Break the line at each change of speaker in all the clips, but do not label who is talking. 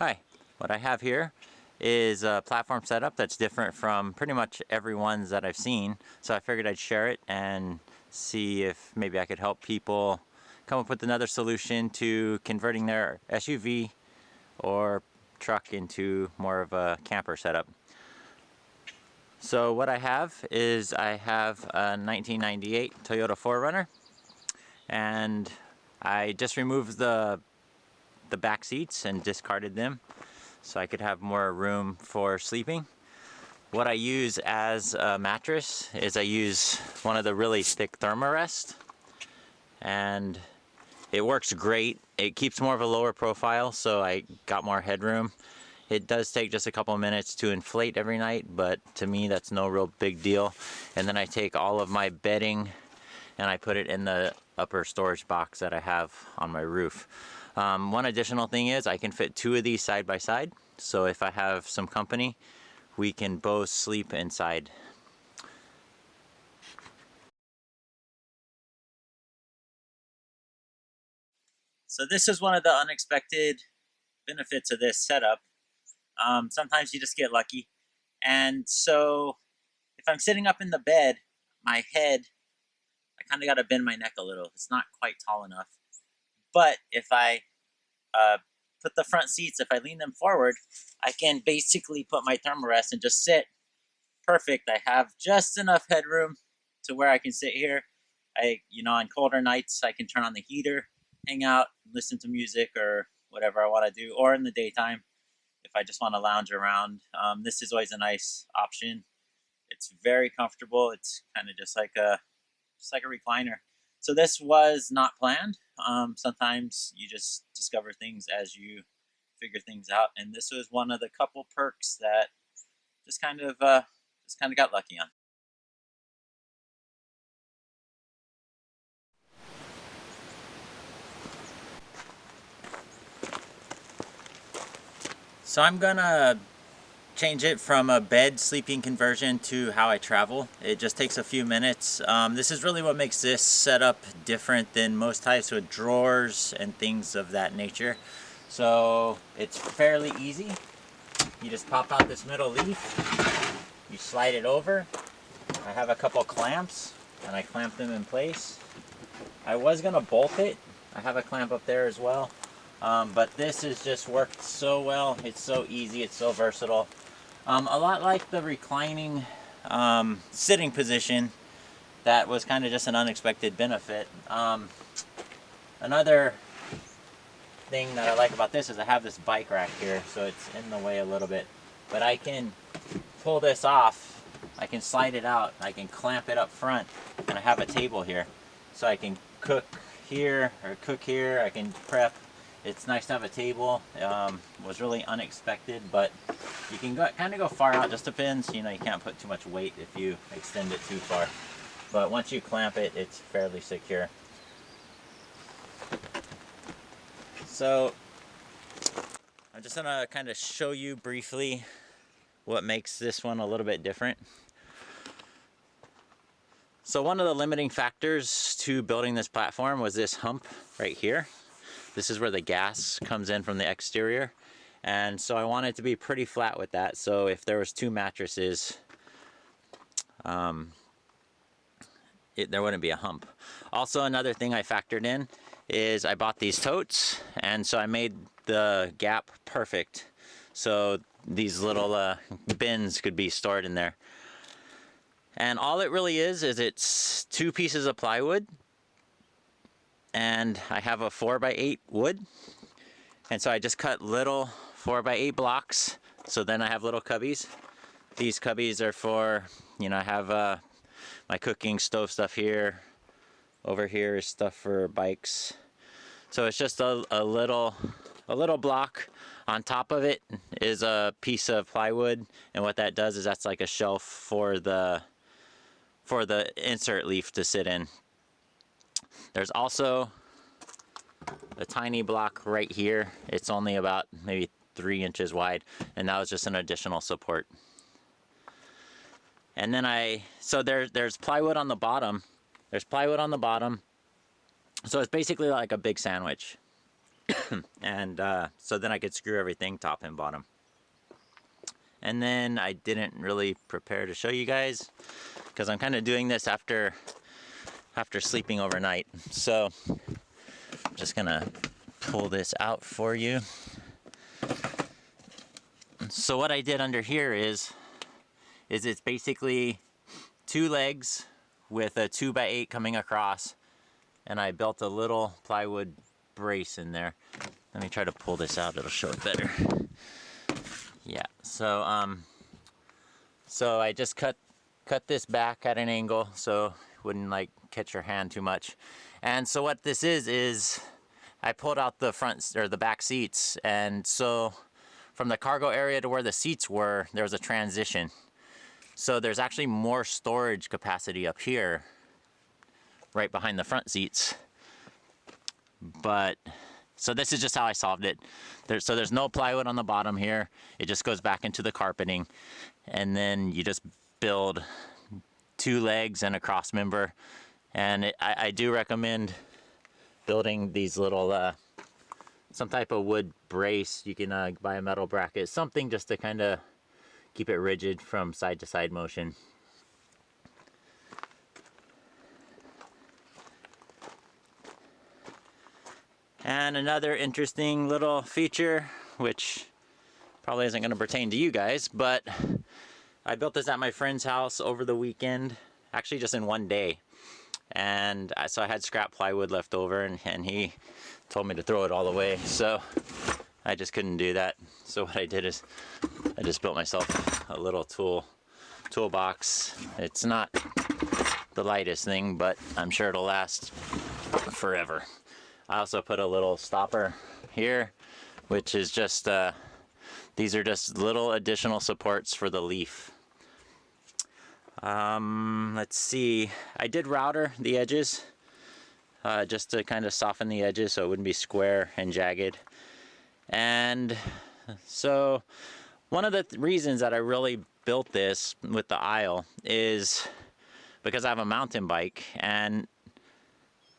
Hi, what I have here is a platform setup that's different from pretty much every ones that I've seen. So I figured I'd share it and see if maybe I could help people come up with another solution to converting their SUV or truck into more of a camper setup. So what I have is I have a 1998 Toyota 4Runner, and I just removed the back seats and discarded them so I could have more room for sleeping. What I use as a mattress is I use one of the really thick Thermarest, and it works great. It keeps more of a lower profile, so I got more headroom. It does take just a couple minutes to inflate every night, but to me that's no real big deal. And then I take all of my bedding and I put it in the upper storage box that I have on my roof. One additional thing is I can fit two of these side by side, so if I have some company, we can both sleep inside. So this is one of the unexpected benefits of this setup. Sometimes you just get lucky. And so if I'm sitting up in the bed, my head, I kind of got to bend my neck a little. It's not quite tall enough. But if I put the front seats, if I lean them forward, I can basically put my Thermarest and just sit perfect. I have just enough headroom to where I can sit here. On colder nights, I can turn on the heater, hang out, listen to music or whatever I want to do, or in the daytime if I just want to lounge around. This is always a nice option. It's very comfortable. It's kind of just like a recliner. So this was not planned. Sometimes you just discover things as you figure things out, and this was one of the couple perks that just kind of got lucky on. So I'm gonna change it from a bed sleeping conversion to how I travel. It just takes a few minutes. This is really what makes this setup different than most types with drawers and things of that nature. So it's fairly easy. You just pop out this middle leaf, you slide it over. I have a couple clamps and I clamp them in place. I was gonna bolt it. I have a clamp up there as well. But this has just worked so well. It's so easy, it's so versatile. A lot like the reclining sitting position, that was kind of just an unexpected benefit. Another thing that I like about this is I have this bike rack here, so it's in the way a little bit. But I can pull this off, I can slide it out, I can clamp it up front, and I have a table here. So I can cook here, or cook here, I can prep. It's nice to have a table. Was really unexpected, but you can kind of go far out. Just depends. You can't put too much weight if you extend it too far. But once you clamp it, it's fairly secure. So I'm just gonna kind of show you briefly what makes this one a little bit different. So one of the limiting factors to building this platform was this hump right here. This is where the gas comes in from the exterior, and so I wanted to be pretty flat with that, so if there was two mattresses, there wouldn't be a hump. Also, another thing I factored in is I bought these totes, and so I made the gap perfect, so these little bins could be stored in there. And all it really is it's two pieces of plywood, and I have a 4x8 wood, and so I just cut little 4x8 blocks, so then I have little cubbies. These cubbies are for, I have my cooking stove stuff here. Over here is stuff for bikes. So it's just a little block. On top of it is a piece of plywood, and what that does is that's like a shelf for the insert leaf to sit in. There's also a tiny block right here. It's only about maybe 3 inches wide, and that was just an additional support. And then so there's plywood on the bottom. There's plywood on the bottom. So it's basically like a big sandwich. And so then I could screw everything top and bottom. And then I didn't really prepare to show you guys because I'm kind of doing this after sleeping overnight. So I'm just gonna pull this out for you. So what I did under here is it's basically 2 legs with a 2x8 coming across, and I built a little plywood brace in there. Let me try to pull this out, it'll show it better. Yeah, so so I just cut this back at an angle so it wouldn't like catch your hand too much. And so what this is I pulled out the front or the back seats, and so from the cargo area to where the seats were, there was a transition. So there's actually more storage capacity up here, right behind the front seats. But, so this is just how I solved it. So there's no plywood on the bottom here. It just goes back into the carpeting. And then you just build 2 legs and a cross member. And I do recommend building these little, some type of wood brace. You can buy a metal bracket, something just to kind of keep it rigid from side to side motion. And another interesting little feature, which probably isn't going to pertain to you guys, but I built this at my friend's house over the weekend, actually just in one day. And so I had scrap plywood left over, and he told me to throw it all away, so I just couldn't do that. So what I did is I just built myself a little toolbox. It's not the lightest thing, but I'm sure it'll last forever. I also put a little stopper here, which is just these are just little additional supports for the leaf. Let's see, I did router the edges just to kind of soften the edges so it wouldn't be square and jagged. And so one of the reasons that I really built this with the aisle is because I have a mountain bike, and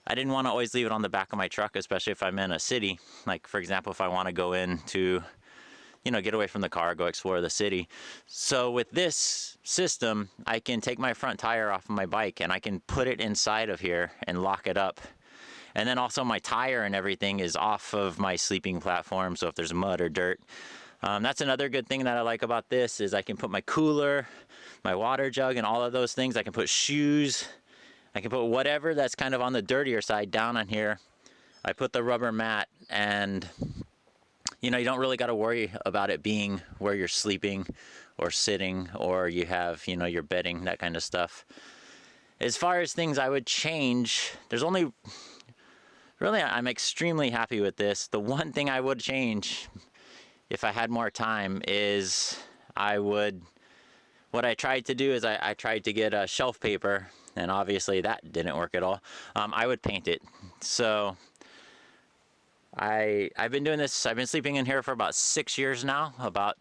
I didn't want to always leave it on the back of my truck, especially if I'm in a city. Like, for example, if I want to go in to, you know, get away from the car, go explore the city. So with this system, I can take my front tire off of my bike and I can put it inside of here and lock it up. And then also my tire and everything is off of my sleeping platform, so if there's mud or dirt. That's another good thing that I like about this is I can put my cooler, my water jug, and all of those things. I can put shoes. I can put whatever that's kind of on the dirtier side down on here. I put the rubber mat, and you know, you don't really got to worry about it being where you're sleeping or sitting, or you have, you know, your bedding, that kind of stuff. As far as things I would change, there's only, really, I'm extremely happy with this. The one thing I would change if I had more time is what I tried to do is I tried to get a shelf paper, and obviously that didn't work at all. I would paint it. So I've been doing this, I've been sleeping in here for about 6 years now, about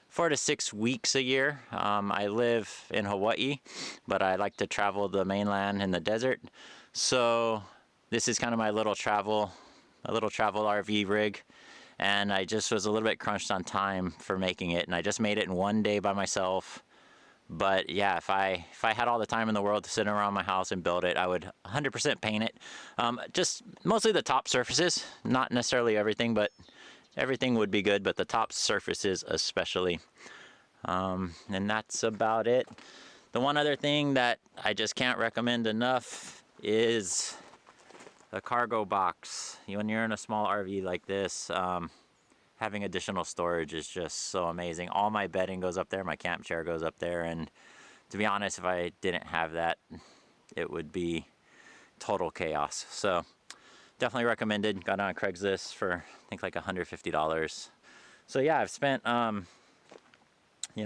4 to 6 weeks a year. I live in Hawaii, but I like to travel the mainland and the desert. So this is kind of my little travel RV rig. And I just was a little bit crunched on time for making it, and I just made it in one day by myself. But yeah, if I had all the time in the world to sit around my house and build it, I would 100% paint it. Just mostly the top surfaces, not necessarily everything, but everything would be good, but the top surfaces especially. And that's about it. The one other thing that I just can't recommend enough is the cargo box. When you're in a small RV like this, having additional storage is just so amazing. All my bedding goes up there, my camp chair goes up there, and to be honest, if I didn't have that, it would be total chaos. So definitely recommended. Got on Craigslist for I think like $150. So yeah, I've spent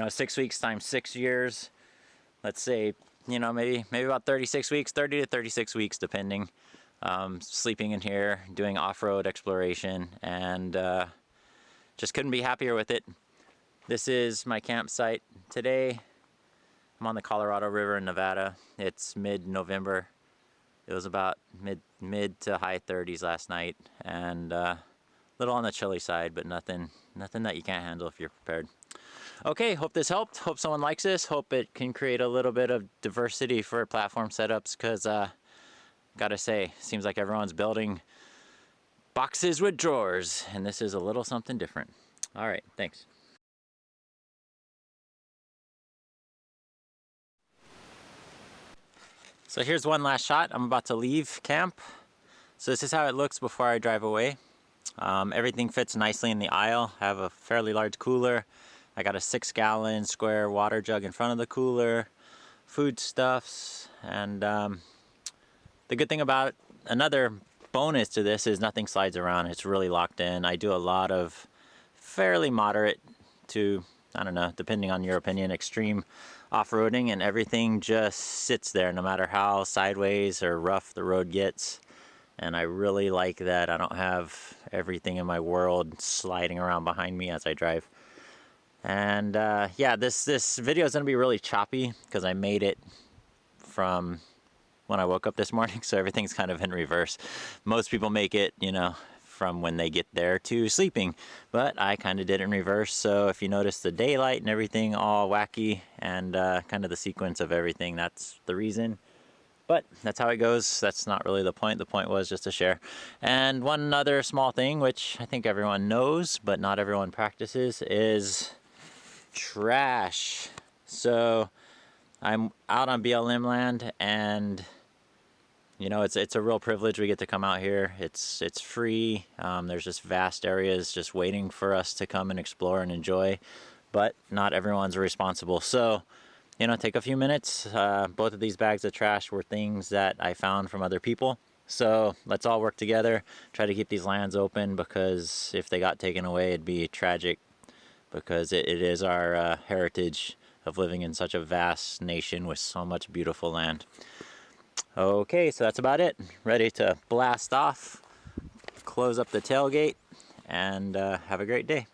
6 weeks times 6 years, let's say, maybe about 36 weeks, 30 to 36 weeks depending, sleeping in here, doing off-road exploration, and just couldn't be happier with it. This is my campsite today. I'm on the Colorado River in Nevada. It's mid-November. It was about mid to high 30s last night, and a little on the chilly side, but nothing that you can't handle if you're prepared. Okay, hope this helped. Hope someone likes this. Hope it can create a little bit of diversity for platform setups, because gotta say, seems like everyone's building boxes with drawers, and this is a little something different. All right, thanks. So here's one last shot. I'm about to leave camp. So this is how it looks before I drive away. Everything fits nicely in the aisle. I have a fairly large cooler. I got a 6-gallon square water jug in front of the cooler, foodstuffs, and the good thing about another bonus to this is nothing slides around. It's really locked in. I do a lot of fairly moderate to, I don't know, depending on your opinion, extreme off-roading, and everything just sits there no matter how sideways or rough the road gets. And I really like that I don't have everything in my world sliding around behind me as I drive. And yeah, this video is going to be really choppy because I made it from when I woke up this morning, so everything's kind of in reverse. Most people make it, you know, from when they get there to sleeping, but I kind of did it in reverse. So if you notice the daylight and everything all wacky, and kind of the sequence of everything, that's the reason. But that's how it goes. That's not really the point. The point was just to share. And one other small thing, which I think everyone knows, but not everyone practices, is trash. So I'm out on BLM land, and you know, it's a real privilege we get to come out here. It's free. There's just vast areas just waiting for us to come and explore and enjoy, but not everyone's responsible. So, you know, take a few minutes. Both of these bags of trash were things that I found from other people. So let's all work together, try to keep these lands open, because if they got taken away, it'd be tragic, because it is our heritage of living in such a vast nation with so much beautiful land. Okay, so that's about it. Ready to blast off, close up the tailgate, and have a great day.